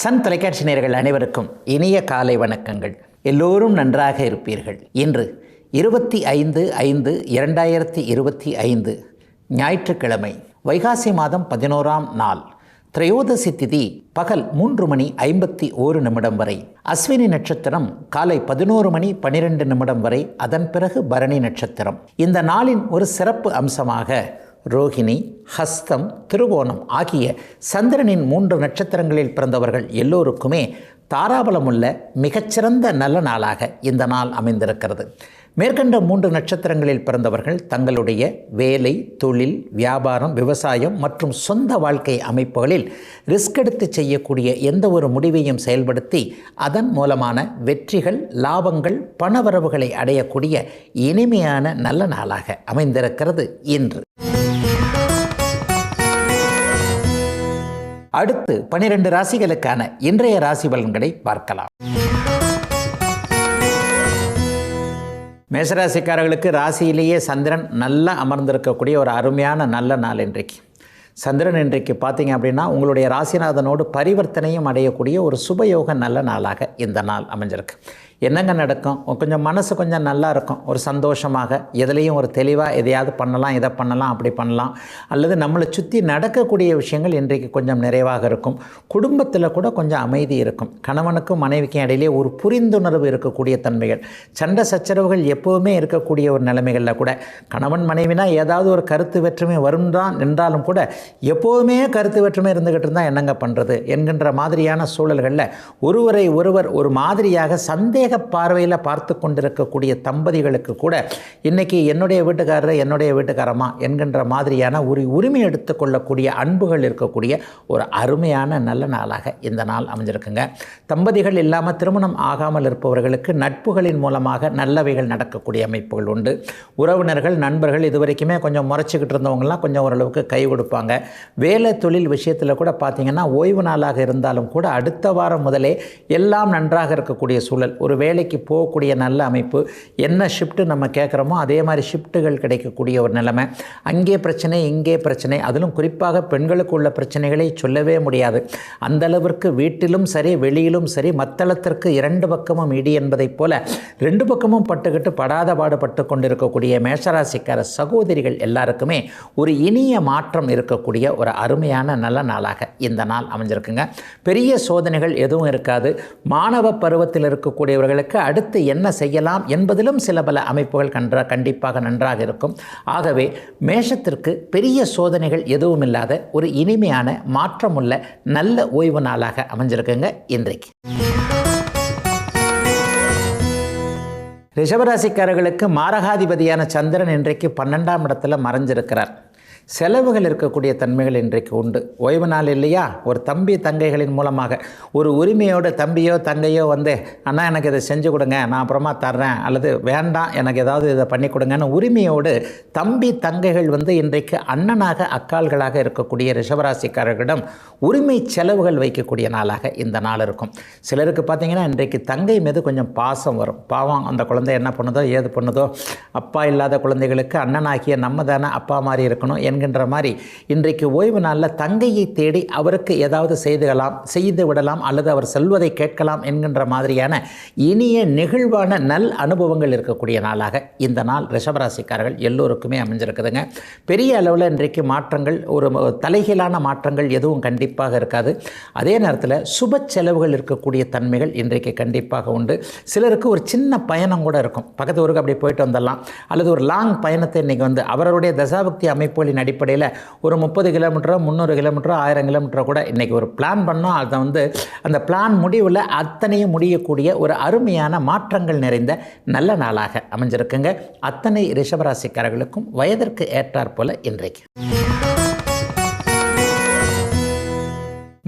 Sun தொலைக்காட்சி நேயர்கள் அனைவருக்கும் இனிய காலை வணக்கங்கள். எல்லோரும் நன்றாக இருப்பீர்கள். இன்று 25/5/2025 ஞாயிற்றுக்கிழமை, வைகாசி மாதம் 11ஆம் நாள், திரையோதசி திதி பகல் 3:51 வரை, அஸ்வினி நட்சத்திரம் காலை 11:12 வரை, அதன் பிறகு பரணி நட்சத்திரம். இந்த நாளின் ஒரு சிறப்பு அம்சமாக ரோகிணி, ஹஸ்தம், திருவோணம் ஆகிய சந்திரனின் 3 நட்சத்திரங்களில் பிறந்தவர்கள் எல்லோருக்குமே தாராபலமுள்ள மிகச்சிறந்த நல்ல நாளாக இந்த நாள் அமைந்திருக்கிறது. மேற்கண்ட 3 நட்சத்திரங்களில் பிறந்தவர்கள் தங்களுடைய வேலை, தொழில், வியாபாரம், விவசாயம் மற்றும் சொந்த வாழ்க்கை அமைப்புகளில் ரிஸ்க் எடுத்து செய்யக்கூடிய எந்த ஒரு முடிவையும் செயல்படுத்தி அதன் மூலமான வெற்றிகள், லாபங்கள், பணவரவுகளை அடையக்கூடிய இனிமையான நல்ல நாளாக அமைந்திருக்கிறது இன்று. அடுத்து 12 ராசிகளுக்கான இன்றைய ராசி பலன்களை பார்க்கலாம். மேஷராசிக்காரர்களுக்கு ராசியிலேயே சந்திரன் நல்லா அமர்ந்திருக்கக்கூடிய ஒரு அருமையான நல்ல நாள் இன்றைக்கு. சந்திரன் இன்றைக்கு பார்த்தீங்க அப்படின்னா உங்களுடைய ராசிநாதனோடு பரிவர்த்தனையும் அடையக்கூடிய ஒரு சுபயோக நல்ல நாளாக இந்த நாள் அமைஞ்சிருக்கு. என்னங்க நடக்கும்? கொஞ்சம் மனசு கொஞ்சம் நல்லா இருக்கும், ஒரு சந்தோஷமாக, எதுலேயும் ஒரு தெளிவாக எதையாவது பண்ணலாம், இதை பண்ணலாம், அப்படி பண்ணலாம், அல்லது நம்மளை சுற்றி நடக்கக்கூடிய விஷயங்கள் இன்றைக்கு கொஞ்சம் நிறைவாக இருக்கும். குடும்பத்தில் கூட கொஞ்சம் அமைதி இருக்கும். கணவனுக்கும் மனைவிக்கும் இடையிலே ஒரு புரிந்துணர்வு இருக்கக்கூடிய தன்மைகள், சண்டை சச்சரவுகள் எப்போவுமே இருக்கக்கூடிய ஒரு நிலைமைகளில் கூட கணவன் மனைவினா ஏதாவது ஒரு கருத்து வேற்றுமை வரும் தான் என்றாலும் கூட எப்போவுமே கருத்து வேற்றுமை இருந்துக்கிட்டு இருந்தால் என்னங்க பண்ணுறது என்கின்ற மாதிரியான சூழல்களில் ஒருவரை ஒருவர் ஒரு மாதிரியாக சந்தேக பார்வையில் பார்த்து கொண்டிருக்கக்கூடிய தம்பதிகளுக்கு கூட இன்னைக்கு என்னுடைய வீட்டுக்காரர், என்னுடைய வீட்டுக்காரமா என்கின்ற மாதிரியான ஒரு உரிமை எடுத்துக்கொள்ளக்கூடிய அன்புகள் இருக்கக்கூடிய ஒரு அருமையான நல்ல நாளாக இந்த நாள் அமைஞ்சிருக்குங்க. தம்பதிகள் இல்லாமல் திருமணம் ஆகாமல் இருப்பவர்களுக்கு நட்புகளின் மூலமாக நல்லவைகள் நடக்கக்கூடிய அமைப்புகள் உண்டு. உறவினர்கள், நண்பர்கள் இதுவரைக்குமே கொஞ்சம் முறைச்சிக்கிட்டு இருந்தவங்கலாம் கொஞ்சம் ஓரளவுக்கு கை கொடுப்பாங்க. வேலை தொழில் விஷயத்தில் கூட பார்த்திங்கன்னா ஓய்வு நாளாக இருந்தாலும் கூட அடுத்த வாரம் முதலே எல்லாம் நன்றாக இருக்கக்கூடிய சூழல், ஒரு வேலைக்கு போகக்கூடிய நல்ல அமைப்பு, என்ன ஷிஃப்ட்டு நம்ம கேட்குறோமோ அதே மாதிரி ஷிஃப்ட்டுகள் கிடைக்கக்கூடிய ஒரு நிலைமை. அங்கே பிரச்சனை, இங்கே பிரச்சனை, அதிலும் குறிப்பாக பெண்களுக்கு உள்ள பிரச்சனைகளை சொல்லவே முடியாது. அந்தளவிற்கு வீட்டிலும் சரி வெளியிலும் சரி மத்தளத்திற்கு 2 பக்கமும் இடி என்பதைப் போல 2 பக்கமும் பட்டுக்கிட்டு படாத பாடுபட்டு கொண்டிருக்கக்கூடிய மேஷராசிக்கார சகோதரிகள் எல்லாருக்குமே ஒரு இனிய மாற்றம் இருக்கக்கூடிய ஒரு அருமையான நல்ல நாளாக இந்த நாள் அமைஞ்சிருக்குங்க. பெரிய சோதனைகள் எதுவும் இருக்காது. மாணவ பருவத்தில் இருக்கக்கூடியவர்களுக்கு அடுத்து என்ன செய்யலாம் என்பதிலும் சில பல அமைப்புகள் கண்டிப்பாக நன்றாக இருக்கும். ஆகவே மேஷத்திற்கு பெரிய சோதனைகள் எதுவும் இல்லாத ஒரு இனிமையான மாற்றமுள்ள நல்ல ஓய்வு நாளாக அமைஞ்சிருக்குங்க இன்றைக்கு. ரிஷபராசிக்காரர்களுக்கு மாரகாதிபதியான சந்திரன் இன்றைக்கு 12ஆம் இடத்துல மறைஞ்சிருக்கிறார். செலவுகள் இருக்கக்கூடிய தன்மைகள் இன்றைக்கு உண்டு. ஓய்வு நாள் இல்லையா, ஒரு தம்பி தங்கைகளின் மூலமாக ஒரு உரிமையோடு தம்பியோ தங்கையோ வந்து அண்ணா எனக்கு இதை செஞ்சு கொடுங்க, நான் அப்புறமா தர்றேன், அல்லது வேண்டாம் எனக்கு ஏதாவது இதை பண்ணி கொடுங்கன்னு உரிமையோடு தம்பி தங்கைகள் வந்து இன்றைக்கு அண்ணனாக அக்கால்களாக இருக்கக்கூடிய ரிஷபராசிக்காரர்களிடம் உரிமை செலவுகள் வைக்கக்கூடிய நாளாக இந்த நாள் இருக்கும். சிலருக்கு பார்த்திங்கன்னா இன்றைக்கு தங்கை மீது கொஞ்சம் பாசம் வரும். பாவம், அந்த குழந்தை என்ன பண்ணுதோ ஏது பண்ணுதோ, அப்பா இல்லாத குழந்தைகளுக்கு அண்ணனாகிய நம்ம தானே அப்பா மாதிரி இருக்கணும் என்கின்ற மாதிரி இன்றைக்கு ஓய்வு நாளில் தங்கையை தேடி அவருக்கு ஏதாவது செய்து விடலாம் அல்லது அவர் சொல்வதை கேட்கலாம் என்கின்ற மாதிரியான இனிய நெகிழ்வான நல் அனுபவங்கள் இருக்கக்கூடிய நாளாக இந்த நாள் ரிஷபராசிக்காரர்கள் எல்லோருக்குமே அமைஞ்சிருக்குதுங்க. பெரிய அளவில் இன்றைக்கு மாற்றங்கள், ஒரு தலைகீழான மாற்றங்கள் எதுவும் கண்டிப்பாக இருக்காது. அதே நேரத்தில் சுப செலவுகள் இருக்கக்கூடிய தன்மைகள் இன்றைக்கு கண்டிப்பாக உண்டு. சிலருக்கு ஒரு சின்ன பயணம் கூட இருக்கும், பக்கத்து ஊருக்கு அப்படி போயிட்டு வந்துடலாம், அல்லது ஒரு லாங் பயணத்தை இன்றைக்கி வந்து அவருடைய தசாபக்தி அமைப்புகளின் அடிப்படையில் ஒரு 30 கிலோமீட்டரோ 300 கிலோமீட்டரோ 1000 கிலோமீட்டரோ கூட இன்றைக்கி ஒரு பிளான் பண்ணோம். அதை வந்து அந்த பிளான் முடிவில் அத்தனையும் முடியக்கூடிய ஒரு அருமையான மாற்றங்கள் நிறைந்த நல்ல நாளாக அமைஞ்சிருக்குங்க. அத்தனை ரிஷபராசிக்காரர்களுக்கும் வயதிற்கு ஏற்றாற் போல இன்றைக்கு.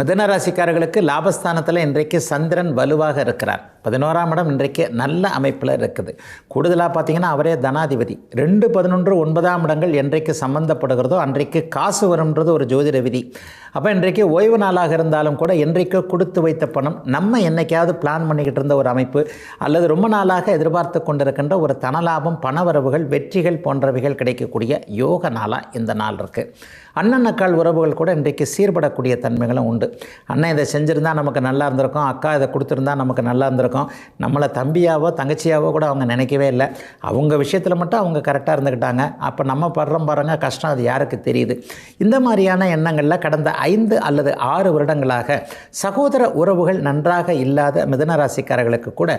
மிதுன ராசிக்காரர்களுக்கு லாபஸ்தானத்தில் இன்றைக்கு சந்திரன் வலுவாக இருக்கிறார். 11ஆம் இடம் இன்றைக்கு நல்ல அமைப்பில் இருக்குது. கூடுதலாக பார்த்திங்கன்னா அவரே தனாதிபதி. 2, 11, 9ஆம் இடங்கள் என்றைக்கு சம்பந்தப்படுகிறதோ அன்றைக்கு காசு வரும்ன்றது ஒரு ஜோதிட விதி. அப்போ இன்றைக்கு ஓய்வு நாளாக இருந்தாலும் கூட என்றைக்கு கொடுத்து வைத்த பணம் நம்ம என்றைக்காவது பிளான் பண்ணிக்கிட்டு இருந்த ஒரு அமைப்பு அல்லது ரொம்ப நாளாக எதிர்பார்த்து கொண்டிருக்கின்ற ஒரு தனலாபம், பணவரவுகள், வெற்றிகள் போன்றவைகள் கிடைக்கக்கூடிய யோக நாளாக இந்த நாள் இருக்குது. அண்ணன் அக்காள் உறவுகள் கூட இன்றைக்கு சீர்படக்கூடிய தன்மைகளும் உண்டு. அண்ணன் இதை செஞ்சுருந்தா நமக்கு நல்லா இருந்திருக்கும், அக்கா இதை கொடுத்துருந்தா நமக்கு நல்லா இருந்திருக்கும், நம்மளை தம்பியாவோ தங்கச்சியாவோ கூட அவங்க நினைக்கவே இல்லை, அவங்க விஷயத்தில் மட்டும் அவங்க கரெக்டாக இருந்துக்கிட்டாங்க, அப்போ நம்ம படுறோம் பாருங்க கஷ்டம், அது யாருக்கு தெரியுது. இந்த மாதிரியான எண்ணங்களில் கடந்த 5 அல்லது 6 வருடங்களாக சகோதர உறவுகள் நன்றாக இல்லாத மிதுன ராசிக்காரர்களுக்கு கூட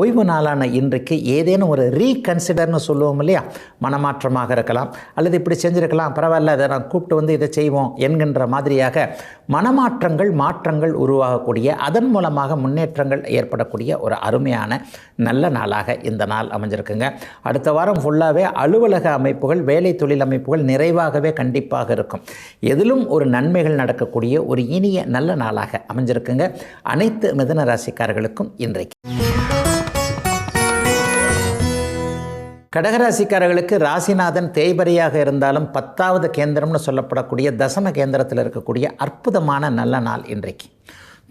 ஓய்வு நாளான இன்றைக்கு ஏதேனும் ஒரு ரீகன்சிடர்னு சொல்லுவோம் இல்லையா, மனமாற்றமாக இருக்கலாம் அல்லது இப்படி செஞ்சுருக்கலாம், பரவாயில்ல அதை நான் கூப்பிட்டு வந்து இதை செய்வோம் என்கின்ற மாதிரியாக மனமாற்றங்கள், மாற்றங்கள் உருவாகக்கூடிய, அதன் மூலமாக முன்னேற்றங்கள் ஏற்படக்கூடிய ஒரு அருமையான நல்ல நாளாக இந்த நாள் அமைஞ்சிருக்குங்க. அடுத்த வாரம் ஃபுல்லாகவே அலுவலக அமைப்புகள், வேலை தொழில் அமைப்புகள் நிறைவாகவே கண்டிப்பாக இருக்கும். எதிலும் ஒரு நன்மைகள் நடக்கக்கூடிய ஒரு இனிய நல்ல நாளாக அமைஞ்சிருக்குங்க அனைத்து மிதுன ராசிக்காரர்களுக்கும் இன்றைக்கு. கடகராசிக்காரர்களுக்கு ராசிநாதன் தேய்பரியாக இருந்தாலும் 10வது கேந்திரம்னு சொல்லப்படக்கூடிய தசம கேந்திரத்தில் இருக்கக்கூடிய அற்புதமான நல்ல நாள் இன்றைக்கு.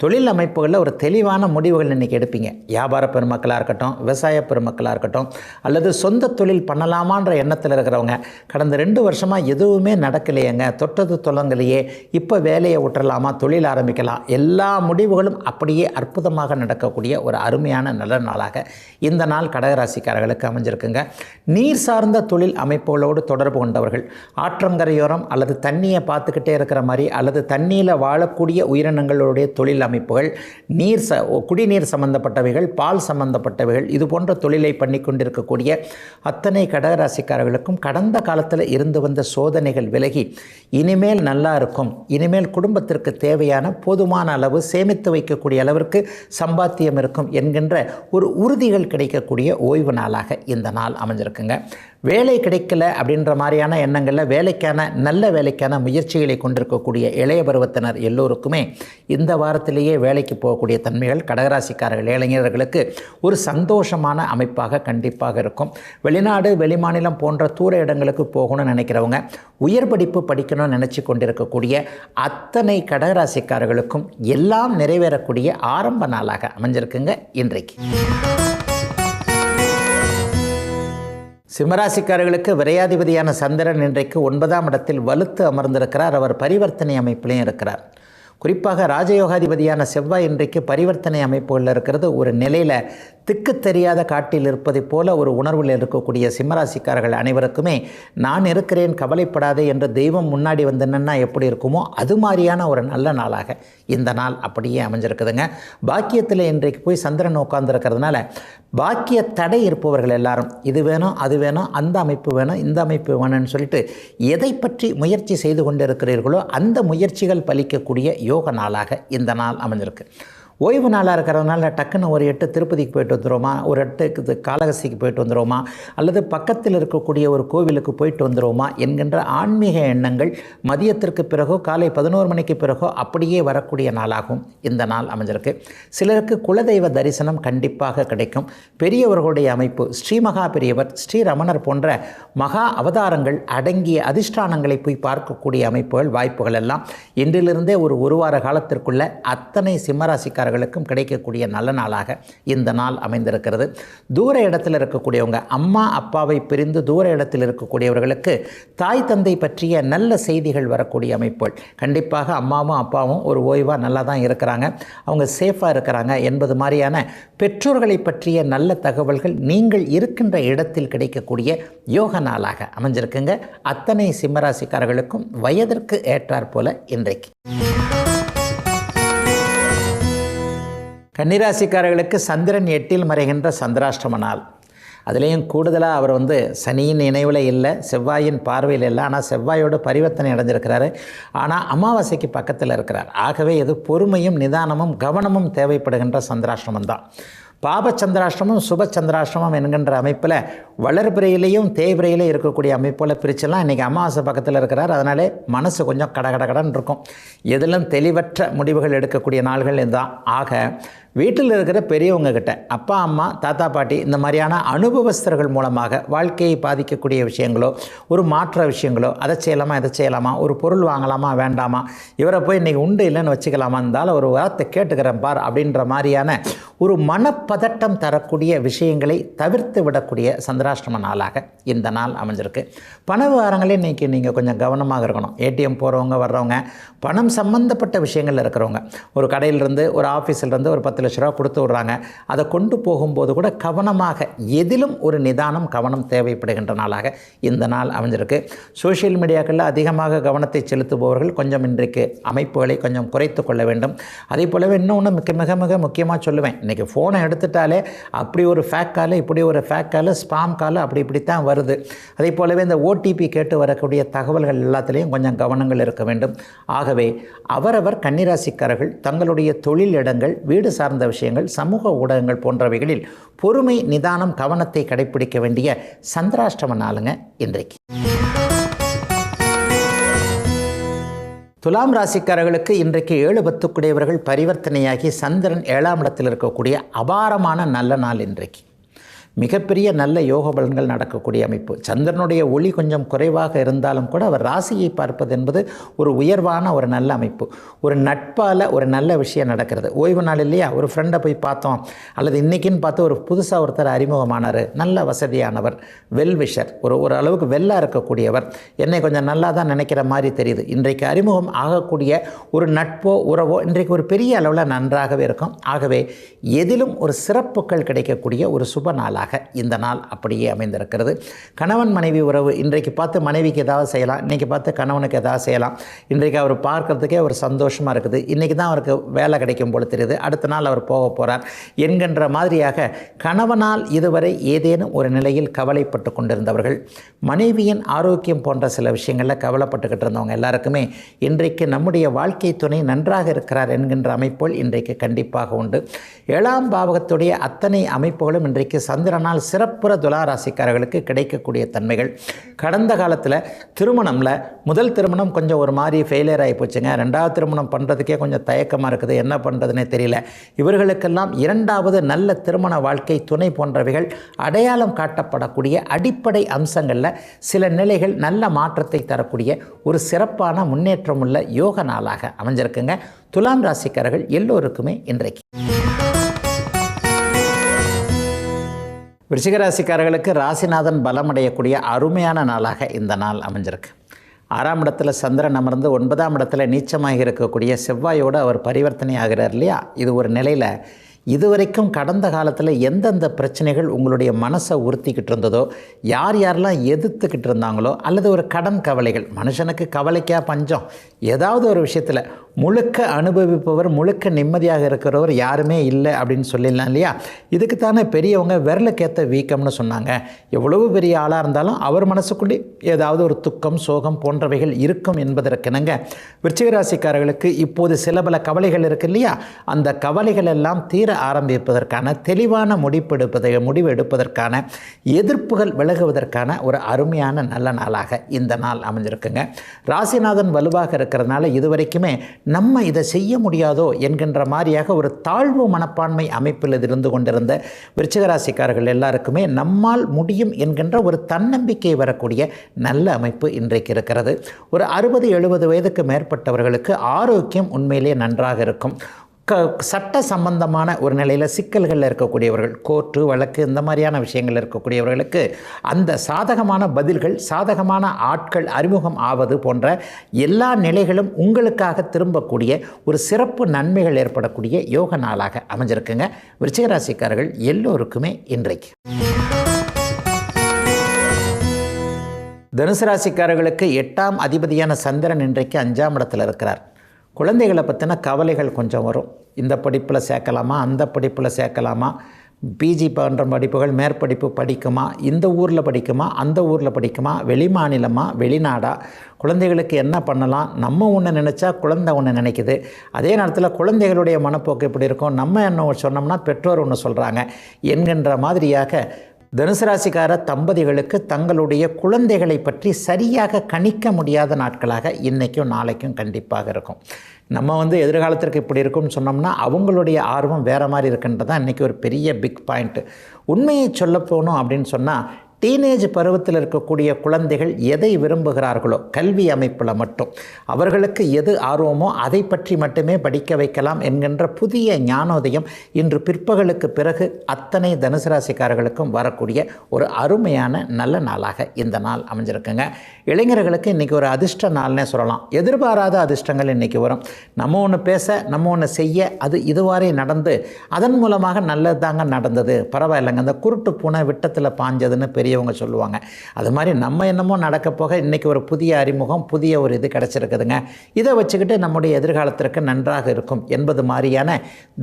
தொழில் அமைப்புகளில் ஒரு தெளிவான முடிவுகள் இன்றைக்கி எடுப்பீங்க. வியாபார பெருமக்களாக இருக்கட்டும், விவசாய பெருமக்களாக இருக்கட்டும், அல்லது சொந்த தொழில் பண்ணலாமான்ற எண்ணத்தில் இருக்கிறவங்க கடந்த 2 வருஷமாக எதுவுமே நடக்கலையேங்க, தொட்டது தொடங்கலையே, இப்போ வேலையை விட்டுறலாமா, தொழில் ஆரம்பிக்கலாம், எல்லா முடிவுகளும் அப்படியே அற்புதமாக நடக்கக்கூடிய ஒரு அருமையான நல்ல நாளாக இந்த நாள் கடகராசிக்காரர்களுக்கு அமைஞ்சிருக்குங்க. நீர் சார்ந்த தொழில் அமைப்புகளோடு தொடர்பு கொண்டவர்கள், ஆற்றங்கரையோரம் அல்லது தண்ணியை பார்த்துக்கிட்டே இருக்கிற மாதிரி அல்லது தண்ணியில் வாழக்கூடிய உயிரினங்களுடைய தொழில் அமைப்புகள், குடிநீர் சம்பந்தப்பட்டவைகள், பால் சம்பந்தப்பட்டவைகள், இது போன்ற தொழிலை பண்ணி கொண்டிருக்கக்கூடிய அத்தனை கடகராசிக்காரர்களுக்கும் கடந்த காலத்தில் இருந்து வந்த சோதனைகள் விலகி இனிமேல் நல்லா இருக்கும், இனிமேல் குடும்பத்திற்கு தேவையான போதுமான அளவு சேமித்து வைக்கக்கூடிய அளவிற்கு சம்பாத்தியம் இருக்கும் என்கின்ற ஒரு உறுதிகள் கிடைக்கக்கூடிய ஓய்வு நாளாக இந்த நாள் அமைஞ்சிருக்குங்க. வேலை கிடைக்கல அப்படின்ற மாதிரியான எண்ணங்களில் நல்ல வேலைக்கான முயற்சிகளை கொண்டிருக்கக்கூடிய இளைய பருவத்தினர் எல்லோருக்குமே இந்த வாரத்திலேயே வேலைக்கு போகக்கூடிய தன்மைகள் கடகராசிக்காரர்கள் இளைஞர்களுக்கு ஒரு சந்தோஷமான அமைப்பாக கண்டிப்பாக இருக்கும். வெளிநாடு, வெளிமாநிலம் போன்ற தூர இடங்களுக்கு போகணும்னு நினைக்கிறவங்க, உயர் படிப்பு படிக்கணும்னு நினச்சி கொண்டிருக்கக்கூடிய அத்தனை கடகராசிக்காரர்களுக்கும் எல்லாம் நிறைவேறக்கூடிய ஆரம்ப நாளாக அமைஞ்சிருக்குங்க இன்றைக்கு. சிம்மராசிக்காரர்களுக்கு விரையாதிபதியான சந்திரன் இன்றைக்கு 9ஆம் இடத்தில் வலுத்து அமர்ந்திருக்கிறார். அவர் பரிவர்த்தனை அமைப்பிலையும் இருக்கிறார். குறிப்பாக ராஜயோகாதிபதியான செவ்வாய் இன்றைக்கு பரிவர்த்தனை அமைப்புகளில் இருக்கிறது. ஒரு நிலையில் திக்கு தெரியாத காட்டில் இருப்பதை போல ஒரு உணர்வில் இருக்கக்கூடிய சிம்மராசிக்காரர்கள் அனைவருக்குமே நான் இருக்கிறேன், கவலைப்படாதே என்று தெய்வம் முன்னாடி வந்து நின்னா எப்படி இருக்குமோ அது மாதிரியான ஒரு நல்ல நாளாக இந்த நாள் அப்படியே அமைஞ்சிருக்குதுங்க. பாக்கியத்தில் இன்றைக்கு போய் சந்திரன் உட்கார்ந்துருக்கிறதுனால பாக்கிய தடை இருப்பவர்கள் எல்லாரும் இது வேணும், அது வேணும், அந்த அமைப்பு வேணும், இந்த அமைப்பு வேணும்னு சொல்லிட்டு எதை பற்றி முயற்சி செய்து கொண்டு இருக்கிறீர்களோ அந்த முயற்சிகள் பலிக்கக்கூடிய யோக நாளாக இந்த நாள் அமைஞ்சிருக்கு. ஓய்வு நாளாக இருக்கிறதுனால டக்குன்னு ஒரு 8 திருப்பதிக்கு போயிட்டு வந்துடுவோமா, ஒரு 8 காளகஸ்திக்கு போயிட்டு வந்துடுவோமா, அல்லது பக்கத்தில் இருக்கக்கூடிய ஒரு கோவிலுக்கு போயிட்டு வந்துடுவோமா என்கின்ற ஆன்மீக எண்ணங்கள் மதியத்திற்கு பிறகோ காலை 11 மணிக்கு பிறகோ அப்படியே வரக்கூடிய நாளாகவும் இந்த நாள் அமைஞ்சிருக்கு. சிலருக்கு குலதெய்வ தரிசனம் கண்டிப்பாக கிடைக்கும். பெரியவர்களுடைய அமைப்பு, ஸ்ரீமகா பெரியவர், ஸ்ரீரமணர் போன்ற மகா அவதாரங்கள் அடங்கிய அதிஷ்டானங்களை போய் பார்க்கக்கூடிய அமைப்புகள், வாய்ப்புகள் எல்லாம் இன்றிலிருந்தே ஒரு வார காலத்திற்குள்ள அத்தனை சிம்மராசிக்காரர்களுக்கும் கிடைக்கக்கூடிய நல்ல நாளாக இந்த நாள் அமைந்திருக்கிறது. தூர இடத்தில் இருக்கக்கூடியவங்க, அம்மா அப்பாவை பிரிந்து தூர இடத்தில் இருக்கக்கூடியவர்களுக்கு தாய் தந்தை பற்றிய நல்ல செய்திகள் வரக்கூடிய அமைப்புகள். கண்டிப்பாக அம்மாவும் அப்பாவும் ஒரு ஓய்வாக நல்லா தான் இருக்கிறாங்க, அவங்க சேஃபாக இருக்கிறாங்க என்பது மாதிரியான பெற்றோர்களை பற்றிய நல்ல தகவல்கள் நீங்கள் இருக்கின்ற இடத்தில் கிடைக்கக்கூடிய யோக நாளாக அமைஞ்சிருக்குங்க அத்தனை சிம்மராசிக்காரர்களுக்கும் வயதிற்கு ஏற்றாற் போல இன்றைக்கு. கன்னிராசிக்காரர்களுக்கு சந்திரன் 8இல் மறைகின்ற சந்திராஷ்டம நாள். அதுலேயும் கூடுதலாக அவர் சனியின் நினைவில் இல்லை, செவ்வாயின் பார்வையில் இல்லை. ஆனால் செவ்வாயோட பரிவர்த்தனை அடைஞ்சிருக்கிறாரு. ஆனால் அமாவாசைக்கு பக்கத்தில் இருக்கிறார். ஆகவே இது பொறுமையும் நிதானமும் கவனமும் தேவைப்படுகின்ற சந்திராஷ்டமம் தான். பாபச்சந்திராஷ்டமம், சுபச்சந்திராஷ்டமம் என்கின்ற அமைப்பில் வளர்பிறையிலையும் தேய்பிறையிலையும் இருக்கக்கூடிய அமைப்பில் பிரிச்செல்லாம் இன்றைக்கி அமாவாசை பக்கத்தில் இருக்கிறார். அதனாலே மனசு கொஞ்சம் கடகடகடன் இருக்கும். எதிலும் தெளிவற்ற முடிவுகள் எடுக்கக்கூடிய நாள்கள் இதுதான். ஆக வீட்டில் இருக்கிற பெரியவங்க கிட்ட அப்பா அம்மா தாத்தா பாட்டி இந்த மாதிரியான அனுபவஸ்தர்கள் மூலமாக வாழ்க்கையை பாதிக்கக்கூடிய விஷயங்களோ ஒரு மாற்ற விஷயங்களோ அதை செய்யலாமா இதை செய்யலாமா ஒரு பொருள் வாங்கலாமா வேண்டாமா இவரை போய் இன்றைக்கி உண்டு இல்லைன்னு வச்சுக்கலாமா இருந்தாலும் ஒரு வார்த்தை கேட்டுக்கிறேன் பார் அப்படின்ற மாதிரியான ஒரு மனப்பதட்டம் தரக்கூடிய விஷயங்களை தவிர்த்து விடக்கூடிய சந்திராஷ்டம நாளாக இந்த நாள் அமைஞ்சிருக்கு. பண விவகாரங்களே இன்றைக்கி நீங்கள் கொஞ்சம் கவனமாக இருக்கணும். ஏடிஎம் போகிறவங்க வர்றவங்க பணம் சம்பந்தப்பட்ட விஷயங்கள் இருக்கிறவங்க ஒரு கடையிலிருந்து ஒரு ஆஃபீஸிலிருந்து ஒரு 10 லட்ச ரூபா கொடுத்து விட்றாங்க. அதை கொண்டு போகும்போது கூட கவனமாக எதிலும் ஒரு நிதானம் கவனம் தேவைப்படுகின்ற நாளாக இந்த நாள் அமைஞ்சிருக்கு. சோஷியல் மீடியாக்களில் அதிகமாக கவனத்தை செலுத்துபவர்கள் கொஞ்சம் இன்றைக்கு அமைப்புகளை கொஞ்சம் குறைத்து கொள்ள வேண்டும். அதே போலவே இன்னொன்று மிக மிக முக்கியமாக சொல்லுவேன், இன்றைக்கி ஃபோனை எடுத்துட்டாலே அப்படி ஒரு ஃபேக் கால் இப்படி ஒரு ஃபேக் கால் ஸ்பாம் கால் அப்படி தான் வருது. அதே போலவே இந்த ஓடிபி கேட்டு வரக்கூடிய தகவல்கள் எல்லாத்துலேயும் கொஞ்சம் கவனங்கள் இருக்க வேண்டும். ஆகவே அவரவர் கன்னிராசிக்காரர்கள் தங்களுடைய தொழில் இடங்கள் வீடு சார்ந்த விஷயங்கள் சமூக ஊடகங்கள் போன்றவைகளில் பொறுமை நிதானம் கவனத்தை கடைபிடிக்க வேண்டிய சந்திராஷ்டம நாளுங்க இன்றைக்கு. துலாம் ராசிக்காரர்களுக்கு இன்றைக்கு 7 10 பரிவர்த்தனையாகி சந்திரன் 7ஆம் இடத்தில் இருக்கக்கூடிய அபாரமான நல்ல நாள் இன்றைக்கு. மிகப்பெரிய நல்ல யோக பலன்கள் நடக்கக்கூடிய அமைப்பு. சந்திரனுடைய ஒளி கொஞ்சம் குறைவாக இருந்தாலும் கூட அவர் ராசியை பார்ப்பது என்பது ஒரு உயர்வான ஒரு நல்ல அமைப்பு. ஒரு நட்பால் ஒரு நல்ல விஷயம் நடக்கிறது. ஓய்வு நாள் இல்லையா, ஒரு ஃப்ரெண்டை போய் பார்த்தோம் அல்லது இன்றைக்கின்னு பார்த்து ஒரு புதுசாக ஒருத்தர் அறிமுகமானார், நல்ல வசதியானவர், வெல்விஷர், ஒரு அளவுக்கு வெல்லாக இருக்கக்கூடியவர், என்னை கொஞ்சம் நல்லா தான் நினைக்கிற மாதிரி தெரியுது. இன்றைக்கு அறிமுகம் ஆகக்கூடிய ஒரு நட்போ உறவோ இன்றைக்கு ஒரு பெரிய அளவில் நன்றாகவே இருக்கும். ஆகவே எதிலும் ஒரு சிறப்புகள் கிடைக்கக்கூடிய ஒரு சுப நாளாக இந்த நாள் அப்படியே அமைந்திருக்கிறது. கணவன் மனைவி உறவு இன்றைக்கு பார்த்து மனைவிக்கு ஏதாவது செய்யலாம், இன்றைக்கி பார்த்து கணவனுக்கு ஏதாவது செய்யலாம். இன்றைக்கு அவர் பார்க்கறதுக்கே ஒரு சந்தோஷமாக இருக்குது. இன்றைக்கி தான் அவருக்கு வேலை கிடைக்கும் போல தெரியுது, அடுத்த நாள் அவர் போக போகிறார் என்கின்ற மாதிரியாக கணவனால் இதுவரை ஏதேனும் ஒரு நிலையில் கவலைப்பட்டு கொண்டிருந்தவர்கள், மனைவியின் ஆரோக்கியம் போன்ற சில விஷயங்களில் கவலைப்பட்டுக்கிட்டு இருந்தவங்க எல்லாருக்குமே இன்றைக்கு நம்முடைய வாழ்க்கை துணை நன்றாக இருக்கிறார் என்கின்ற அமைப்புகள் இன்றைக்கு கண்டிப்பாக உண்டு. 7ஆம் பாவகத்துடைய அத்தனை அமைப்புகளும் இன்றைக்கு சந்திரனால் சிறப்புற துலா ராசிக்காரர்களுக்கு கிடைக்கக்கூடிய தன்மைகள். கடந்த காலத்தில் திருமணம்ல முதல் திருமணம் கொஞ்சம் ஒரு மாதிரி ஃபெயிலியர் ஆகி போச்சுங்க, 2வது திருமணம் பண்ணுறதுக்கே கொஞ்சம் தயக்கமாக இருக்குது, என்ன பண்ணுறதுனே தெரியல. இவர்களுக்கெல்லாம் 2வது நல்ல திருமண வாழ்க்கை துணை போன்றவைகள் அடையாளம் காட்டப்படக்கூடிய அடிப்படை அம்சங்களில் சில நிலைகள் நல்ல மாற்றத்தை தரக்கூடிய ஒரு சிறப்பான முன்னேற்றம் உள்ள யோக நாளாக அமைஞ்சிருக்குங்க. துலாம் ராசிக்காரர்கள் எல்லோருக்குமே இன்றைக்கு. விருச்சிக ராசிக்காரர்களுக்கு ராசிநாதன் பலமடையக்கூடிய அருமையான நாளாக இந்த நாள் அமைஞ்சிருக்கு. 6ஆம் இடத்துல சந்திரன் அமர்ந்து 9ஆம் இடத்துல நீச்சமாக இருக்கக்கூடிய செவ்வாயோடு அவர் பரிவர்த்தனை ஆகிறார் இல்லையா. இது ஒரு நிலையில் இதுவரைக்கும் கடந்த காலத்தில் எந்தெந்த பிரச்சனைகள் உங்களுடைய மனசை உறுத்திக்கிட்டு இருந்ததோ, யார் யாரெல்லாம் எதிர்த்துக்கிட்டு இருந்தாங்களோ, அல்லது ஒரு கடன் கவலைகள், மனுஷனுக்கு கவலைக்கா பஞ்சம், ஏதாவது ஒரு விஷயத்தில் முழுக்க அனுபவிப்பவர் முழுக்க நிம்மதியாக இருக்கிறவர் யாருமே இல்லை அப்படின்னு சொல்லிடலாம் இல்லையா. இதுக்கு தானே பெரியவங்க விரலுக்கேற்ற வீக்கம்னு சொன்னாங்க. எவ்வளவு பெரிய ஆளாக இருந்தாலும் அவர் மனசுக்குள்ளே ஏதாவது ஒரு துக்கம் சோகம் போன்றவைகள் இருக்கும் என்பதற்கிணங்க விருச்சிக ராசிக்காரர்களுக்கு இப்போது சில பல கவலைகள் இருக்கு இல்லையா. அந்த கவலைகள் எல்லாம் தீர ஆரம்பிப்பதற்கான தெளிவான முடிவு எடுப்பதற்கான எதிர்ப்புகள் விலகுவதற்கான ஒரு அருமையான நல்ல நாளாக இந்த நாள் அமைஞ்சிருக்குங்க. ராசிநாதன் வலுவாக இருக்கிறதுனால இதுவரைக்குமே நம்ம இதை செய்ய முடியாதோ என்கின்ற மாதிரியாக ஒரு தாழ்வு மனப்பான்மை அமைப்பில் இருந்து கொண்டிருந்த விருச்சிக ராசிக்காரர்கள் எல்லாருக்குமே நம்மால் முடியும் என்கின்ற ஒரு தன்னம்பிக்கை வரக்கூடிய நல்ல அமைப்பு இன்றைக்கு இருக்கிறது. ஒரு 60-70 வயதுக்கு மேற்பட்டவர்களுக்கு ஆரோக்கியம் உண்மையிலேயே நன்றாக இருக்கும். சட்ட சம்பந்தமான ஒரு நிலையில் சிக்கல்களில் இருக்கக்கூடியவர்கள், கோர்ட்டு வழக்கு இந்த மாதிரியான விஷயங்கள் இருக்கக்கூடியவர்களுக்கு அந்த சாதகமான பதில்கள் சாதகமான ஆட்கள் அறிமுகம் ஆவது போன்ற எல்லா நிலைகளும் உங்களுக்காக திரும்பக்கூடிய ஒரு சிறப்பு நன்மைகள் ஏற்படக்கூடிய யோக நாளாக அமைஞ்சிருக்குங்க. விருச்சிக ராசிக்காரர்கள் எல்லோருக்குமே இன்றைக்கு. தனுசு ராசிக்காரர்களுக்கு 8ஆம் அதிபதியான சந்திரன் இன்றைக்கு 5ஆம் இடத்தில் இருக்கிறார். குழந்தைகளை பற்றின கவலைகள் கொஞ்சம் வரும். இந்த படிப்பில் சேர்க்கலாமா, அந்த படிப்பில் சேர்க்கலாமா, பிஜி போன்ற படிப்புகள் மேற்படிப்பு படிக்குமா, இந்த ஊரில் படிக்குமா, அந்த ஊரில் படிக்குமா, வெளி மாநிலமா, வெளிநாடா, குழந்தைகளுக்கு என்ன பண்ணலாம், நம்ம ஒன்று நினச்சா குழந்தை ஒன்று நினைக்குது. அதே நேரத்தில் குழந்தைகளுடைய மனப்போக்கு எப்படி இருக்கும், நம்ம என்ன சொன்னோம்னா பெற்றோர் ஒன்று சொல்கிறாங்க என்கின்ற மாதிரியாக தனுசு ராசிக்கார தம்பதிகளுக்கு தங்களுடைய குழந்தைகளை பற்றி சரியாக கணிக்க முடியாத நாட்களாக இன்றைக்கும் நாளைக்கும் கண்டிப்பாக இருக்கும். நம்ம எதிர்காலத்திற்கு இப்படி இருக்கும்னு சொன்னோம்னா அவங்களுடைய ஆர்வம் வேறு மாதிரி இருக்குன்றது தான் இன்றைக்கி ஒரு பெரிய பிக் பாயிண்ட்டு. உண்மையை சொல்ல போகணும் அப்படின்னு சொன்னால் டீனேஜ் பருவத்தில் இருக்கக்கூடிய குழந்தைகள் எதை விரும்புகிறார்களோ கல்வி அமைப்பில் மட்டும் அவர்களுக்கு எது ஆர்வமோ அதை பற்றி மட்டுமே படிக்க வைக்கலாம் என்கின்ற புதிய ஞானோதயம் இன்று பிற்பகலுக்கு பிறகு அத்தனை தனுசு ராசிக்காரர்களுக்கும் வரக்கூடிய ஒரு அருமையான நல்ல நாளாக இந்த நாள் அமைஞ்சிருக்குங்க. இளைஞர்களுக்கு இன்றைக்கி ஒரு அதிர்ஷ்ட நாள்னே சொல்லலாம். எதிர்பாராத அதிர்ஷ்டங்கள் இன்றைக்கி வரும். நம்ம ஒன்று பேச நம்ம ஒன்று செய்ய அது இதுவரை நடந்து அதன் மூலமாக நல்லது தாங்க நடந்தது, பரவாயில்லைங்க, அந்த குருட்டு பூனை விட்டத்தில் பாஞ்சதுன்னு பெரியவங்க சொல்லுவாங்க. அது மாதிரி நம்ம என்னமோ நடக்க போக இன்றைக்கி ஒரு புதிய அறிமுகம், புதிய ஒரு இது கிடச்சிருக்குதுங்க. இதை வச்சுக்கிட்டு நம்முடைய எதிர்காலத்திற்கு நன்றாக இருக்கும் என்பது மாதிரியான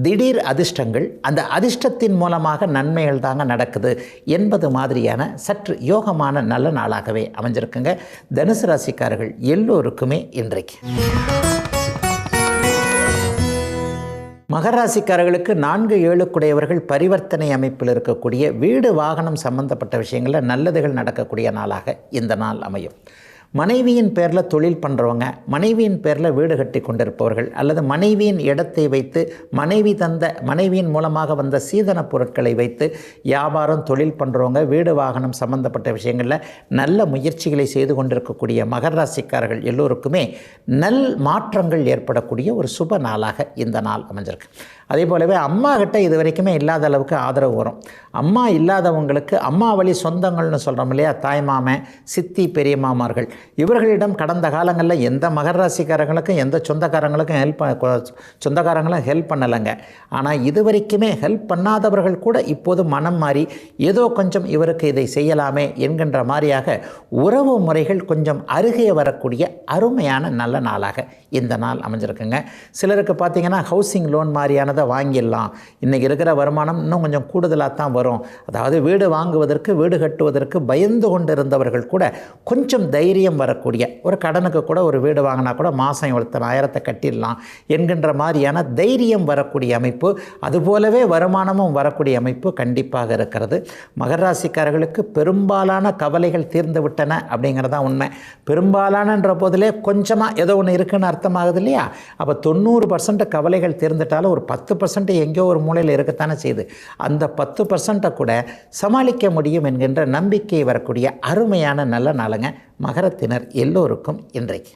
திடீர் அதிர்ஷ்டங்கள், அந்த அதிர்ஷ்டத்தின் மூலமாக நன்மைகள் தாங்க நடக்குது என்பது மாதிரியான சற்று யோகமான நல்ல நாளாகவே அமைஞ்சிருக்குங்க தனுசு ராசிக்காரர்கள் எல்லோருக்குமே இன்றைக்கு. மகராசிக்காரர்களுக்கு 4-7 குடையவர்கள் பரிவர்த்தனை அமைப்பில் இருக்கக்கூடிய வீடு வாகனம் சம்பந்தப்பட்ட விஷயங்களில் நல்லதுகள் நடக்கக்கூடிய நாளாக இந்த நாள் அமையும். மனைவியின் பேரில் தொழில் பண்ணுறவங்க, மனைவியின் பேரில் வீடு கட்டி கொண்டிருப்பவர்கள், அல்லது மனைவியின் இடத்தை வைத்து மனைவியின் மூலமாக வந்த சீதன பொருட்களை வைத்து வியாபாரம் தொழில் பண்ணுறவங்க, வீடு வாகனம் சம்பந்தப்பட்ட விஷயங்களில் நல்ல முயற்சிகளை செய்து கொண்டிருக்கக்கூடிய மகர ராசிக்காரர்கள் எல்லோருக்குமே நல் மாற்றங்கள் ஏற்படக்கூடிய ஒரு சுப நாளாக இந்த நாள் அமைஞ்சிருக்கு. அதே போலவே அம்மா கிட்ட இது வரைக்குமே இல்லாத அளவுக்கு ஆதரவு வரும். அம்மா இல்லாதவங்களுக்கு அம்மா வழி சொந்தங்கள்னு சொல்கிறோம் இல்லையா, தாய்மாமன், சித்தி, பெரிய மாமார்கள், இவர்களிடம் கடந்த காலங்களில் எந்த மகர ராசிக்காரங்களுக்கும் எந்த சொந்தக்காரங்களும் ஹெல்ப் பண்ணலைங்க. ஆனால் இது வரைக்குமே ஹெல்ப் பண்ணாதவர்கள் கூட இப்போது மனம் மாறி ஏதோ கொஞ்சம் இவருக்கு இதை செய்யலாமே என்கின்ற மாதிரியாக உறவு முறைகள் கொஞ்சம் அருகே வரக்கூடிய அருமையான நல்ல நாளாக இந்த நாள் அமைஞ்சிருக்குங்க. சிலருக்கு பார்த்திங்கன்னா ஹவுசிங் லோன் மாதிரியானதை வாங்கிடலாம், இன்றைக்கி இருக்கிற வருமானம் இன்னும் கொஞ்சம் கூடுதலாக தான் வரும். அதாவது வீடு வாங்குவதற்கு, வீடு கட்டுவதற்கு பயந்து கொண்டு இருந்தவர்கள் கூட கொஞ்சம் தைரியம் வரக்கூடிய, ஒரு கடனுக்கு கூட ஒரு வீடு வாங்கினா கூட மாதம் 10,000 கட்டிடலாம் என்கின்ற மாதிரியான தைரியம் வரக்கூடிய அமைப்பு, அதுபோலவே வருமானமும் வரக்கூடிய அமைப்பு கண்டிப்பாக இருக்கிறது. மகர ராசிக்காரர்களுக்கு பெரும்பாலான கவலைகள் தீர்ந்து விட்டன அப்படிங்கிறதான் உண்மை. பெரும்பாலானன்ற போதிலே கொஞ்சமாக ஏதோ ஒன்று இருக்குன்னு அர்த்தமாகுது இல்லையா? அப்போ 90% கவலைகள் தீர்ந்துட்டாலும் ஒரு 10% எங்கேயோ ஒரு மூலையில் இருக்கத்தானே செய்யுது. அந்த 10% கூட சமாளிக்க முடியும் என்கின்ற நம்பிக்கை வரக்கூடிய அருமையான நல்ல நாளுங்க மகரத்தினர் எல்லோருக்கும் இன்றைக்கு.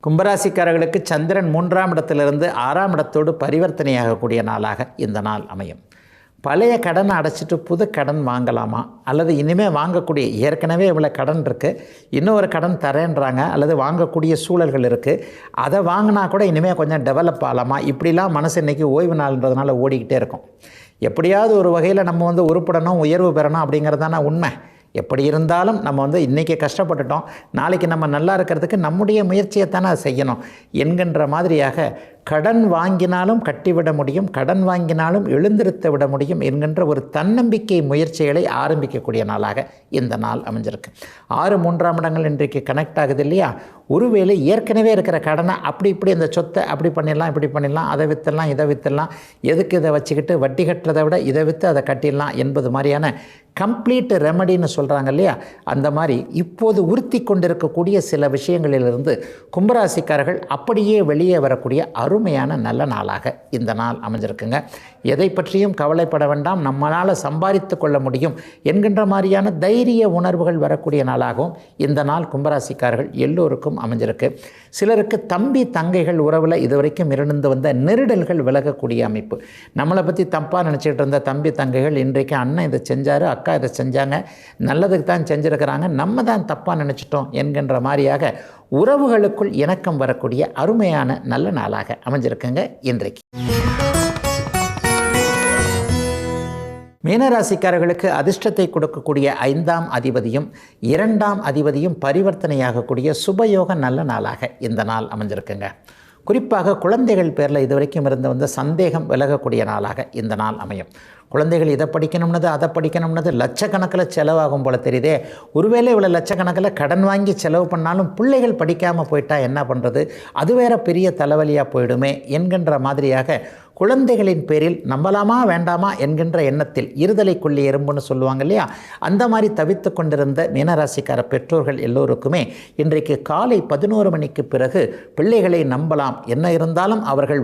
கும்பராசிக்காரர்களுக்கு சந்திரன் 3ஆம் இடத்திலிருந்து 6ஆம் இடத்தோடு பரிவர்த்தனையாகக்கூடிய நாளாக இந்த நாள் அமையும். பழைய கடனை அடைச்சிட்டு புது கடன் வாங்கலாமா, அல்லது இனிமேல் வாங்கக்கூடிய, ஏற்கனவே இவ்வளோ கடன் இருக்குது, இன்னொரு கடன் தரேன்றாங்க, அல்லது வாங்கக்கூடிய சூழல்கள் இருக்குது, அதை வாங்கினா கூட இனிமேல் கொஞ்சம் டெவலப் ஆகலாமா, இப்படிலாம் மனசு இன்றைக்கி ஓய்வு நாள்ன்றதுனால ஓடிக்கிட்டே இருக்கும். எப்படியாவது ஒரு வகையில் நம்ம உருப்படணும், உயர்வு பெறணும் அப்படிங்கிறதான உண்மை. எப்படி இருந்தாலும் நம்ம இன்றைக்கி கஷ்டப்பட்டுட்டோம், நாளைக்கு நம்ம நல்லா இருக்கிறதுக்கு நம்முடைய முயற்சியை தானே செய்யணும் என்கின்ற மாதிரியாக கடன் வாங்கினாலும் கட்டிவிட முடியும், கடன் வாங்கினாலும் எழுந்திருத்த விட முடியும் என்கின்ற ஒரு தன்னம்பிக்கை முயற்சிகளை ஆரம்பிக்கக்கூடிய நாளாக இந்த நாள் அமைஞ்சிருக்கு. 6 3ஆம் இடங்கள் இன்றைக்கு கனெக்ட் ஆகுது இல்லையா? ஒருவேளை ஏற்கனவே இருக்கிற கடனை அப்படி இப்படி அந்த சொத்தை அப்படி பண்ணிடலாம், இப்படி பண்ணிடலாம், அதை விற்றுடலாம், இதை விற்றுடலாம், எதுக்கு இதை வச்சுக்கிட்டு வட்டி கட்டுறதை விட இதை விற்று அதை கட்டிடலாம் என்பது மாதிரியான கம்ப்ளீட் ரெமடின்னு சொல்கிறாங்க இல்லையா? அந்த மாதிரி இப்போது உறுத்தி கொண்டிருக்கக்கூடிய சில விஷயங்களிலிருந்து கும்பராசிக்காரர்கள் அப்படியே வெளியே வரக்கூடிய அருமையான நல்ல நாளாக இந்த நாள் அமைஞ்சிருக்குங்க. எதை பற்றியும் கவலைப்பட வேண்டாம், நம்மளால் சம்பாதித்து கொள்ள முடியும் என்கின்ற மாதிரியான தைரிய உணர்வுகள் வரக்கூடிய நாளாகவும் இந்த நாள் கும்பராசிக்காரர்கள் எல்லோருக்கும் அமைஞ்சிருக்கு. சிலருக்கு தம்பி தங்கைகள் உறவில் இதுவரைக்கும் இருந்து வந்த நெருடல்கள் விலகக்கூடிய அமைப்பு. நம்மளை பற்றி தப்பாக நினச்சிக்கிட்டு இருந்த தம்பி தங்கைகள் இன்றைக்கு அண்ணன் இதை செஞ்சார், அக்கா இதை செஞ்சாங்க, நல்லதுக்கு தான் செஞ்சுருக்கிறாங்க, நம்ம தான் தப்பாக நினச்சிட்டோம் என்கின்ற மாதிரியாக உறவுகளுக்குள் இணக்கம் வரக்கூடிய அருமையான நல்ல நாளாக அமைஞ்சிருக்குங்க இன்றைக்கு. மீனராசிக்காரர்களுக்கு அதிர்ஷ்டத்தை கொடுக்கக்கூடிய 5ஆம் அதிபதியும் 2ஆம் அதிபதியும் பரிவர்த்தனையாகக்கூடிய சுபயோக நல்ல நாளாக இந்த நாள் அமைஞ்சிருக்குங்க. குறிப்பாக குழந்தைகள் பேரில் இதுவரைக்கும் இருந்து வந்த சந்தேகம் விலகக்கூடிய நாளாக இந்த நாள் அமையும். குழந்தைகள் இதை படிக்கணும்னது அதை படிக்கணும்னது லட்சக்கணக்கில் செலவாகும் போல் தெரியுதே, ஒருவேளை இவ்வளோ லட்சக்கணக்கில் கடன் வாங்கி செலவு பண்ணாலும் பிள்ளைகள் படிக்காமல் போயிட்டா என்ன பண்ணுறது, அது வேற பெரிய தலைவலியாக போயிடுமே என்கின்ற மாதிரியாக குழந்தைகளின் பேரில் நம்பலாமா வேண்டாமா என்கின்ற எண்ணத்தில் இருதலை கொள்ளி எறும்புன்னு சொல்லுவாங்க இல்லையா, அந்த மாதிரி தவித்து கொண்டிருந்த மீனராசிக்கார பெற்றோர்கள் எல்லோருக்குமே இன்றைக்கு காலை 11 மணிக்கு பிறகு பிள்ளைகளை நம்பலாம், என்ன இருந்தாலும் அவர்கள்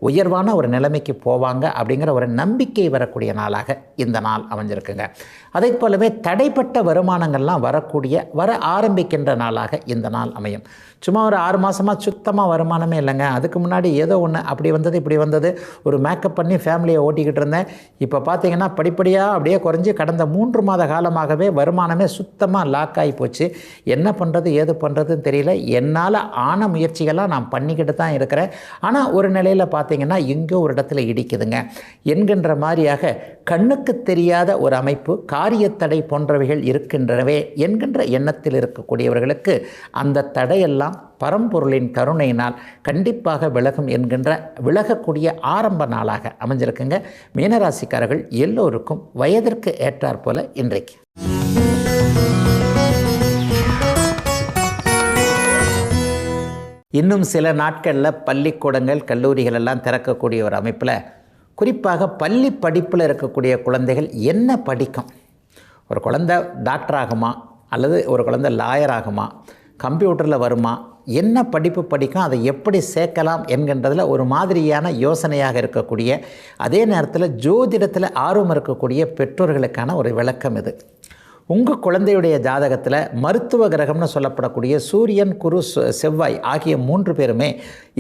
உயர்வான ஒரு நிலைமைக்கு போவாங்க அப்படிங்கிற ஒரு நம்பிக்கை வரக்கூடிய நாளாக இந்த நாள் அமைஞ்சிருக்குங்க. அதை போலவே தடைப்பட்ட வருமானங்கள்லாம் வர ஆரம்பிக்கின்ற நாளாக இந்த நாள் அமையும். சும்மா ஒரு 6 மாதமாக சுத்தமாக வருமானமே இல்லைங்க, அதுக்கு முன்னாடி ஏதோ ஒன்று அப்படி வந்தது இப்படி வந்தது, ஒரு மேக்கப் பண்ணி ஃபேமிலியை ஓட்டிக்கிட்டு இருந்தேன், இப்போ பார்த்தீங்கன்னா படிப்படியாக அப்படியே குறைஞ்சி கடந்த 3 மாத காலமாகவே வருமானமே சுத்தமாக லாக் ஆகி போச்சு, என்ன பண்ணுறது ஏது பண்ணுறதுன்னு தெரியல, என்னால் ஆன முயற்சிகளாக நான் பண்ணிக்கிட்டு தான் இருக்கிறேன், ஆனால் ஒரு நிலையில் பார்த்தீங்கன்னா எங்கோ ஒரு இடத்துல இடிக்குதுங்க என்கின்ற மாதிரியாக கண்ணுக்கு தெரியாத ஒரு அமைப்பு, காரியத்தடை போன்றவைகள் இருக்கின்றனவே என்கின்ற எண்ணத்தில் இருக்கக்கூடியவர்களுக்கு அந்த தடையெல்லாம் பரம்பொருளின் கருணையினால் கண்டிப்பாக விலகும் என்கின்ற விலகக்கூடிய ஆரம்ப நாளாக அமைஞ்சிருக்குங்க. மீனராசிக்காரர்கள் எல்லோருக்கும் வயதிற்கு ஏற்றாற் போல இன்றைக்கு. இன்னும் சில நாட்களில் பள்ளிக்கூடங்கள் கல்லூரிகள் எல்லாம் திறக்கக்கூடிய ஒரு அமைப்பில் குறிப்பாக பள்ளி படிப்பில் இருக்கக்கூடிய குழந்தைகள் என்ன படிக்கும், ஒரு குழந்தை டாக்டர் ஆகுமா அல்லது ஒரு குழந்தை லாயர் ஆகுமா, கம்ப்யூட்டரில் வருமா, என்ன படிப்பு படிக்கும், அதை எப்படி சேர்க்கலாம் என்கின்றதில் ஒரு மாதிரியான யோசனையாக இருக்கக்கூடிய, அதே நேரத்தில் ஜோதிடத்தில் ஆர்வம் இருக்கக்கூடிய பெற்றோர்களுக்கான ஒரு விளக்கம் இது. உங்கள் குழந்தையுடைய ஜாதகத்தில் மருத்துவ கிரகம்னு சொல்லப்படக்கூடிய சூரியன், குரு, செவ்வாய் ஆகிய 3 பேருமே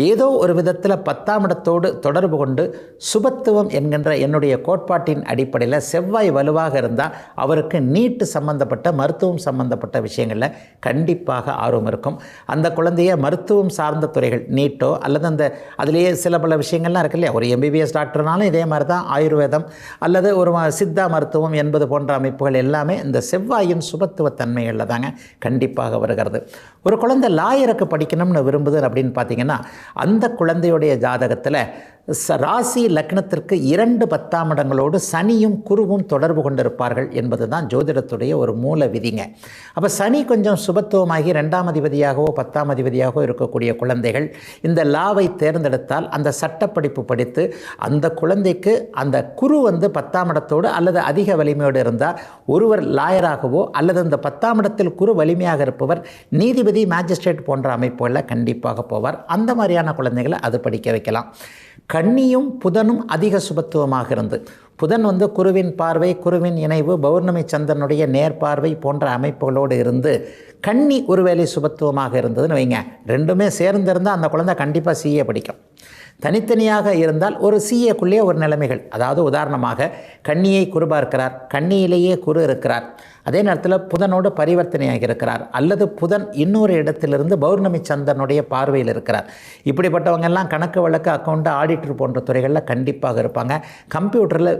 ஏதோ ஒரு விதத்தில் 10ஆம் இடத்தோடு தொடர்பு கொண்டு சுபத்துவம் என்கின்ற என்னுடைய கோட்பாட்டின் அடிப்படையில் செவ்வாய் வலுவாக இருந்தால் அவருக்கு நீட்டு சம்பந்தப்பட்ட மருத்துவம் சம்பந்தப்பட்ட விஷயங்களில் கண்டிப்பாக ஆர்வம் இருக்கும். அந்த குழந்தைய மருத்துவம் சார்ந்த துறைகள் நீட்டோ அல்லது அந்த அதிலேயே சில பல விஷயங்கள்லாம் இருக்கு இல்லையா, ஒரு MBBS டாக்டர்னாலும் இதே மாதிரி தான் ஆயுர்வேதம் அல்லது ஒரு சித்தா மருத்துவம் என்பது போன்ற அமைப்புகள் எல்லாமே இந்த செவ்வாயின் சுபத்துவ தன்மைகளில் தாங்க கண்டிப்பாக வருகிறது. ஒரு குழந்தை லாயருக்கு படிக்கணும்னு விரும்புது அப்படின்னு பார்த்தீங்கன்னா அந்த குழந்தையுடைய ஜாதகத்தில் ராசி லக்னத்திற்கு 2 10ஆம் இடங்களோடு சனியும் குருவும் தொடர்பு கொண்டிருப்பார்கள் என்பது தான் ஜோதிடத்துடைய ஒரு மூல விதிங்க. அப்போ சனி கொஞ்சம் சுபத்துவமாகி 2ஆம் அதிபதியாகவோ 10ஆம் அதிபதியாகவோ இருக்கக்கூடிய குழந்தைகள் இந்த லாவை தேர்ந்தெடுத்தால் அந்த சட்டப்படிப்பு படித்து அந்த குழந்தைக்கு அந்த குரு 10ஆம் இடத்தோடு அல்லது அதிக வலிமையோடு இருந்தால் ஒருவர் லாயராகவோ அல்லது அந்த 10ஆம் இடத்தில் குரு வலிமையாக இருப்பவர் நீதிபதி, மேஜிஸ்ட்ரேட் போன்ற அமைப்புகளில் கண்டிப்பாக போவார். அந்த மாதிரியான குழந்தைகளை அது படிக்க வைக்கலாம். கன்னியும் புதனும் அதிக சுபத்துவமாக இருந்து, புதன் குருவின் பார்வை, குருவின் இணைவு, பௌர்ணமி சந்திரனுடைய நேர்பார்வை போன்ற அமைப்புகளோடு இருந்து கன்னி ஒருவேளை சுபத்துவமாக இருந்ததுன்னு வைங்க, ரெண்டுமே சேர்ந்திருந்தால் அந்த குழந்தை கண்டிப்பாக CA படிக்கும். தனித்தனியாக இருந்தால் ஒரு CAக்குள்ளே ஒரு நிலைமைகள், அதாவது உதாரணமாக கன்னியை குரு பார்க்கிறார், கன்னியிலேயே குரு இருக்கிறார், அதே நேரத்தில் புதனோடு பரிவர்த்தனையாக இருக்கிறார், அல்லது புதன் இன்னொரு இடத்திலிருந்து பௌர்ணமி சந்திரனுடைய பார்வையில் இருக்கிறார். இப்படிப்பட்டவங்க எல்லாம் கணக்கு வழக்கு, அக்கௌண்ட், ஆடிட்டர் போன்ற துறைகளில் கண்டிப்பாக இருப்பாங்க. கம்ப்யூட்டரில்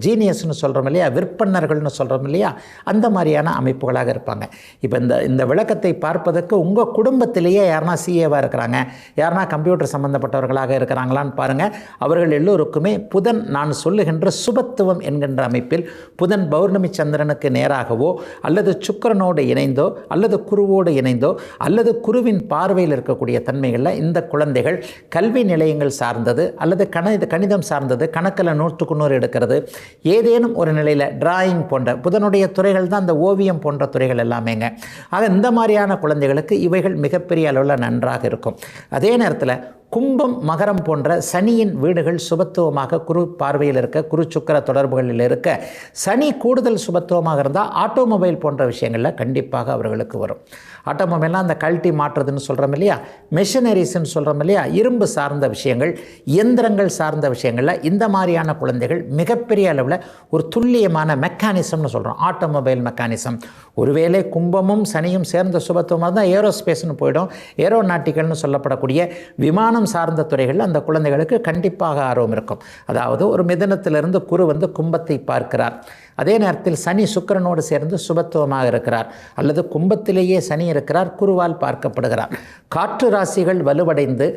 ஜீனியஸ்னு சொல்கிறோம் இல்லையா, விற்பனர்கள்னு சொல்கிறோம் இல்லையா, அந்த மாதிரியான அமைப்புகளாக இருப்பாங்க. இப்போ இந்த விளக்கத்தை பார்ப்பதற்கு உங்கள் குடும்பத்திலேயே யாருனா CAவாக இருக்கிறாங்க, யாருனா கம்ப்யூட்டர் சம்பந்தப்பட்டவர்களாக இருக்கிறாங்களான்னு பாருங்கள். அவர்கள் எல்லோருக்குமே புதன் நான் சொல்லுகின்ற சுபத்துவம் என்கின்ற அமைப்பில் புதன் பௌர்ணமி சந்திரனுக்கு நேராக அல்லது சுக்கிரனோடு இணைந்தோ அல்லது குருவோடு இணைந்தோ அல்லது குருவின் பார்வையில் இருக்கக்கூடிய தன்மைகளில் இந்த குழந்தைகள் கல்வி நிலையங்கள் சார்ந்தது அல்லது கணிதம் சார்ந்தது, கணக்கில் 100க்கு 100 எடுக்கிறது, ஏதேனும் ஒரு நிலையில் டிராயிங் போன்ற புதனுடைய துறைகள் தான் அந்த ஓவியம் போன்ற துறைகள் எல்லாமேங்க. ஆக இந்த மாதிரியான குழந்தைகளுக்கு இவைகள் மிகப்பெரிய அளவில் நன்றாக இருக்கும். அதே நேரத்தில் கும்பம், மகரம் போன்ற சனியின் வீடுகள் சுபத்துவமாக குரு பார்வையில் இருக்க, குரு சுக்கிர தொடர்புகளில் இருக்க, சனி கூடுதல் சுபத்துவமாக இருந்தால் ஆட்டோமொபைல் போன்ற விஷயங்களில் கண்டிப்பாக அவர்களுக்கு வரும். ஆட்டோமொபைல்லாம் அந்த கழட்டி மாற்றுறதுன்னு சொல்கிறோம் இல்லையா, மெஷினரிஸ்ன்னு சொல்கிறோம் இல்லையா, இரும்பு சார்ந்த விஷயங்கள், இயந்திரங்கள் சார்ந்த விஷயங்களில் இந்த மாதிரியான குழந்தைகள் மிகப்பெரிய அளவில் ஒரு துல்லியமான மெக்கானிசம்னு சொல்கிறோம், ஆட்டோமொபைல் மெக்கானிசம். ஒருவேளை கும்பமும் சனியும் சேர்ந்த சுபத்துவமாக தான் ஏரோஸ்பேஸ்னு போயிடும், ஏரோநாட்டிக்கல்னு சொல்லப்படக்கூடிய விமானம் சார்ந்த துறைகளில் அந்த குழந்தைகளுக்கு கண்டிப்பாக ஆர்வம் இருக்கும். அதாவது ஒரு மிதனத்திலிருந்து குரு கும்பத்தை பார்க்கிறார், அதே நேரத்தில் சனி சுக்கிரனோடு சேர்ந்து சுபத்துவமாக இருக்கிறார், அல்லது கும்பத்திலேயே சனி இருக்கிறார், குருவால் பார்க்கப்படுகிறார். காற்று ராசிகள் வலுவடைந்து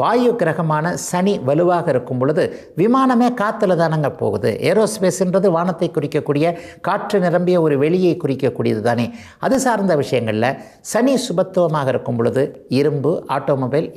வாயு கிரகமான சனி வலுவாக இருக்கும் பொழுது விமானமே காற்றுல தானங்க போகுது. ஏரோஸ்பேஸ்ன்றது வானத்தை குறிக்கக்கூடிய காற்று நிரம்பிய ஒரு வெளியை குறிக்கக்கூடியது தானே. அது சார்ந்த விஷயங்களில் சனி சுபத்துவமாக இருக்கும் பொழுது இரும்பு, ஆட்டோமொபைல்,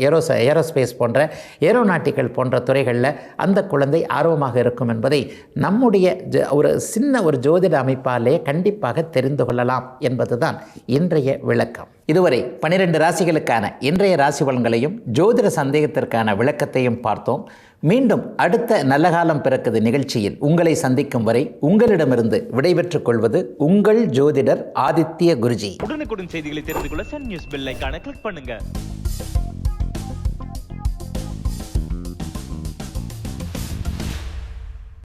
ஏரோஸ்பேஸ் போன்ற ஏரோநாட்டிக்கல் போன்ற துறைகளில் அந்த குழந்தை ஆர்வமாக இருக்கும் என்பதை நம்முடைய ஒரு சின்ன ஒரு ஜோதிட அமைப்பாலே கண்டிப்பாக தெரிந்து கொள்ளலாம் என்பதுதான் இன்றைய விளக்கம். இதுவரை 12 ராசிகளுக்கான இன்றைய ராசி பலன்களையும் ஜோதிட சந்தேகத்திற்கான விளக்கத்தையும் பார்த்தோம். மீண்டும் அடுத்த நல்ல காலம் பிறக்குது நிகழ்ச்சியில் உங்களை சந்திக்கும் வரை உங்களிடமிருந்து விடைபெற்றுக் கொள்வது உங்கள் ஜோதிடர் ஆதித்ய குருஜி. உடனுக்குடன் செய்திகளை தெரிந்து கொள்ள சன் நியூஸ் பெல் ஐகானை கிளிக் பண்ணுங்க.